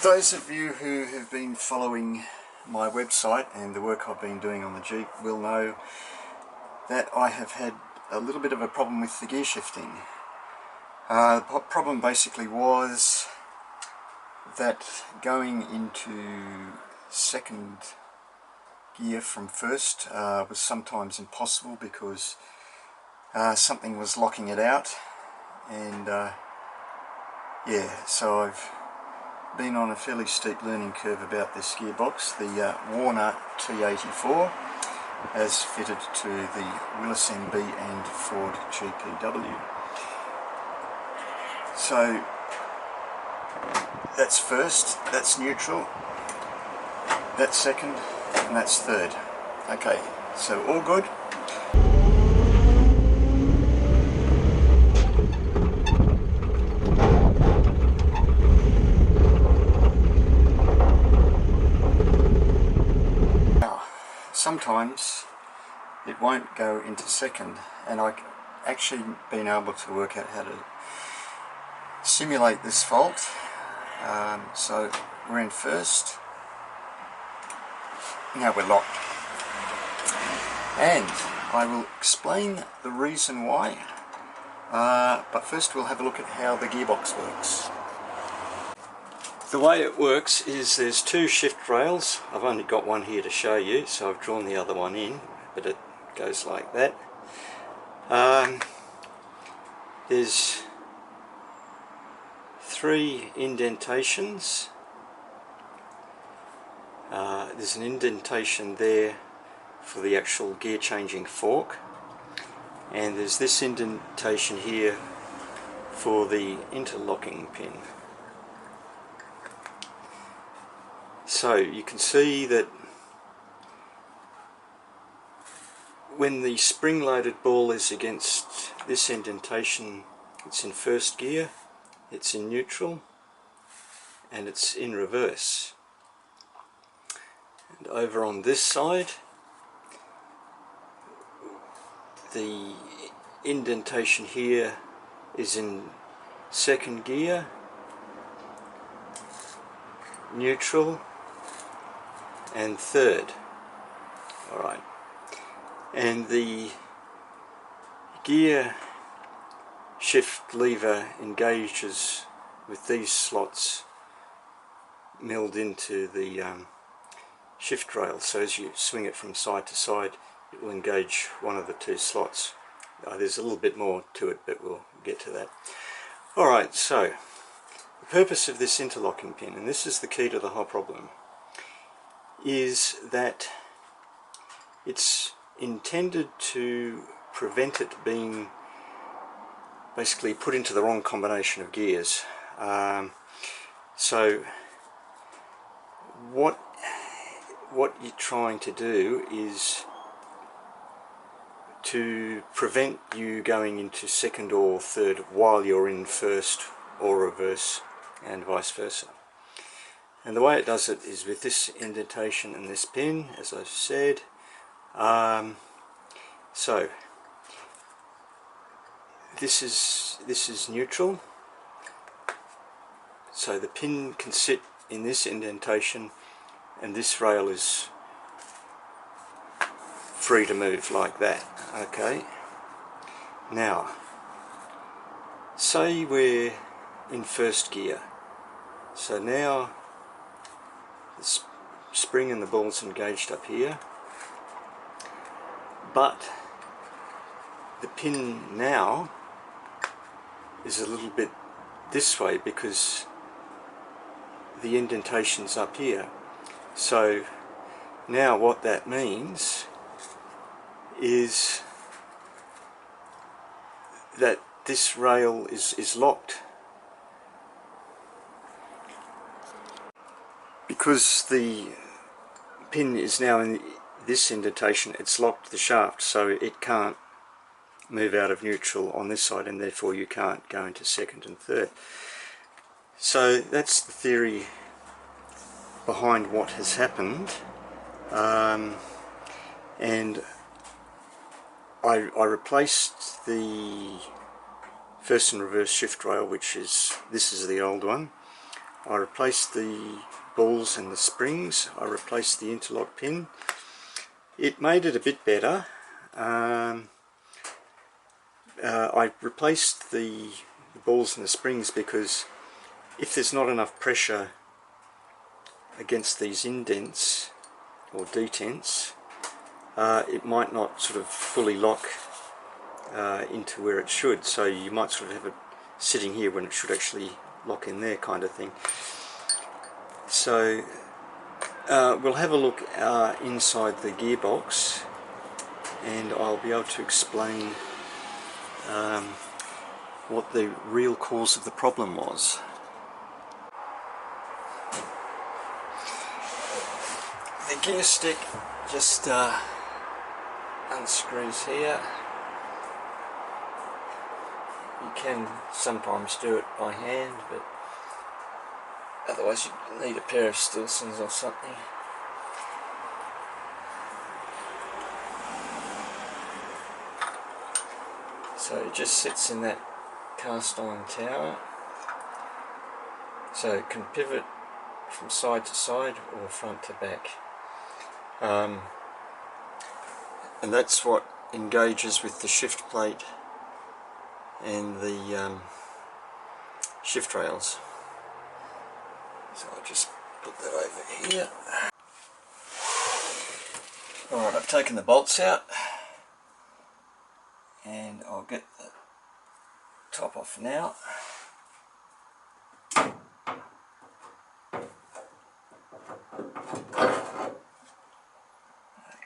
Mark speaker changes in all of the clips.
Speaker 1: Those of you who have been following my website and the work I've been doing on the Jeep will know that I have had a little bit of a problem with the gear shifting. The problem basically was that going into second gear from first was sometimes impossible because something was locking it out, and yeah, so I've been on a fairly steep learning curve about this gearbox. The Warner T84 as fitted to the Willys MB and Ford GPW. So that's first, that's neutral, that's second, and that's third. Okay, so all good. Now, sometimes it won't go into second, and I've actually been able to work out how to simulate this fault. So we're in first, now we're locked, and I will explain the reason why, but first we'll have a look at how the gearbox works. The way it works is there's two shift rails. I've only got one here to show you, so I've drawn the other one in, but it goes like that. There's three indentations. There's an indentation there for the actual gear changing fork, and there's this indentation here for the interlocking pin. So you can see that when the spring-loaded ball is against this indentation, it's in first gear, it's in neutral, and it's in reverse. And over on this side, the indentation here is in second gear, neutral, and third. Alright. And the gear shift lever engages with these slots milled into the shift rail, so as you swing it from side to side it will engage one of the two slots. There's a little bit more to it, but we'll get to that. Alright, so the purpose of this interlocking pin, and this is the key to the whole problem, is that it's intended to prevent it being basically put into the wrong combination of gears. So what you're trying to do is to prevent you going into second or third while you're in first or reverse, and vice versa. And the way it does it is with this indentation and this pin, as I've said. So this is neutral, so the pin can sit in this indentation and this rail is free to move like that. Okay, now say we're in first gear, so now the spring and the ball's engaged up here, but the pin now is a little bit this way because the indentation's up here. So now what that means is that this rail is locked. Because the pin is now in this indentation, it's locked the shaft, so it can't move out of neutral on this side, and therefore you can't go into second and third. So that's the theory behind what has happened, and I replaced the first and reverse shift rail, this is the old one, I replaced the balls and the springs. I replaced the interlock pin. It made it a bit better. I replaced the balls and the springs because if there's not enough pressure against these indents or detents, it might not sort of fully lock into where it should. So you might sort of have it sitting here when it should actually lock in there, kind of thing. So we'll have a look inside the gearbox, and I'll be able to explain what the real cause of the problem was. The gear stick just unscrews here. You can sometimes do it by hand, but otherwise you need a pair of Stilsons or something. So it just sits in that cast iron tower, so it can pivot from side to side or front to back, and that's what engages with the shift plate and the shift rails. So I'll just put that over here. Alright, I've taken the bolts out and I'll get the top off now.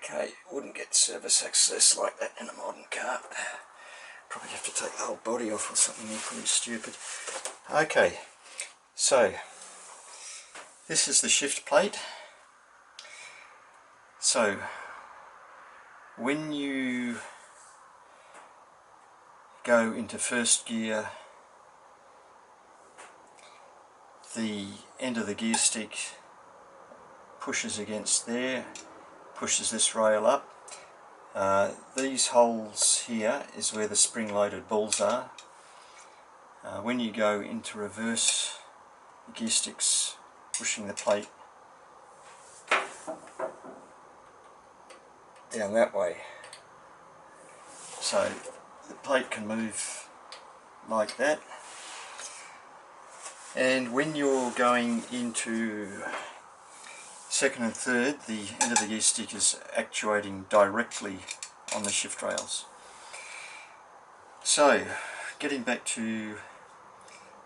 Speaker 1: Okay, wouldn't get service access like that in a modern car. Probably have to take the whole body off or something equally stupid. Okay, so this is the shift plate. So when you go into first gear, the end of the gear stick pushes against there, pushes this rail up. These holes here is where the spring-loaded balls are. When you go into reverse, the gear stick's pushing the plate down that way. So the plate can move like that. And when you're going into second and third, the end of the gear stick is actuating directly on the shift rails. So, getting back to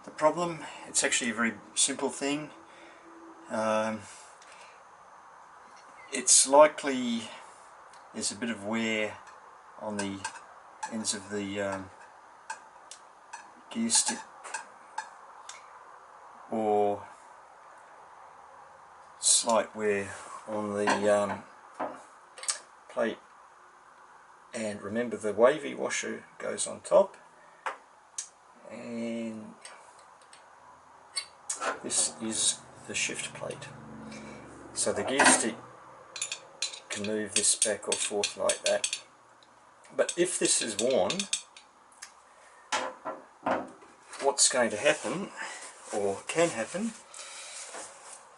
Speaker 1: the problem, it's actually a very simple thing. It's likely there's a bit of wear on the ends of the gear stick, or slight wear on the plate. And remember, the wavy washer goes on top, and this is the shift plate. So the gear stick can move this back or forth like that. But if this is worn, what's going to happen, or can happen,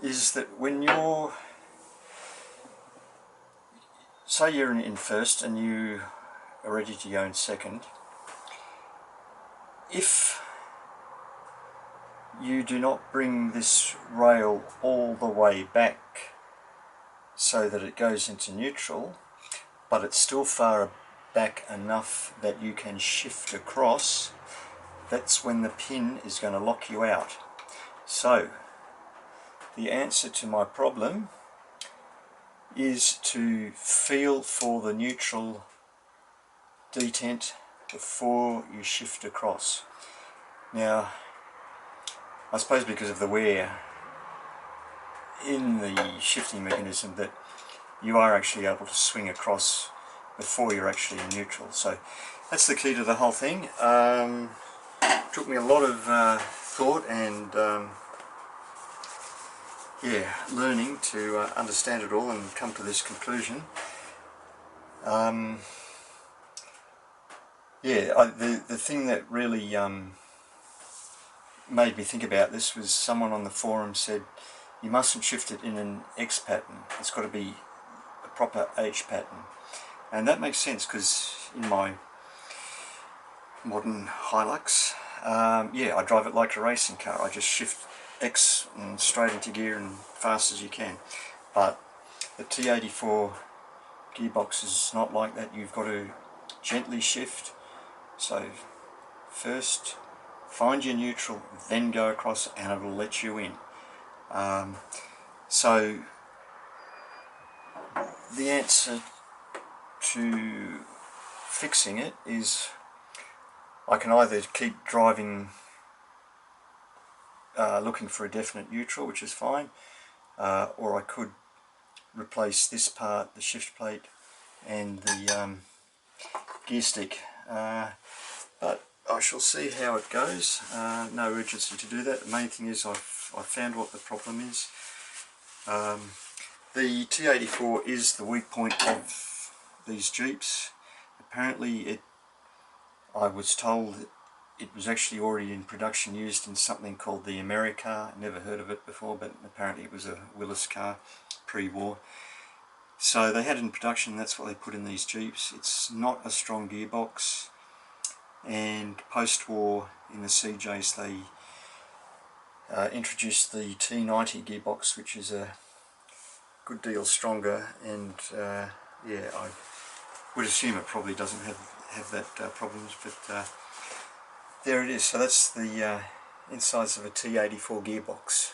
Speaker 1: is that when you're, say you're in first and you are ready to go in second, if you do not bring this rail all the way back so that it goes into neutral, but it's still far back enough that you can shift across, that's when the pin is going to lock you out. So the answer to my problem is to feel for the neutral detent before you shift across. Now, I suppose because of the wear in the shifting mechanism, that you are actually able to swing across before you're actually in neutral. So that's the key to the whole thing. Took me a lot of thought and yeah, learning to understand it all and come to this conclusion. Yeah, the thing that really made me think about this was someone on the forum said you mustn't shift it in an X pattern, it's got to be a proper H pattern. And that makes sense, because in my modern Hilux, yeah, I drive it like a racing car. I just shift X and straight into gear and fast as you can. But the T84 gearbox is not like that. You've got to gently shift. So first find your neutral, then go across, and it will let you in. So the answer to fixing it is I can either keep driving looking for a definite neutral, which is fine, or I could replace this part, the shift plate and the gear stick, but I shall see how it goes. No urgency to do that. The main thing is I've found what the problem is. The T84 is the weak point of these Jeeps. Apparently I was told it was actually already in production, used in something called the America. Never heard of it before, but apparently it was a Willys car pre-war. So they had it in production, that's what they put in these Jeeps. It's not a strong gearbox, and post-war in the CJs they introduced the T90 gearbox, which is a good deal stronger, and yeah, I would assume it probably doesn't have that problems, but there it is. So that's the insides of a T84 gearbox.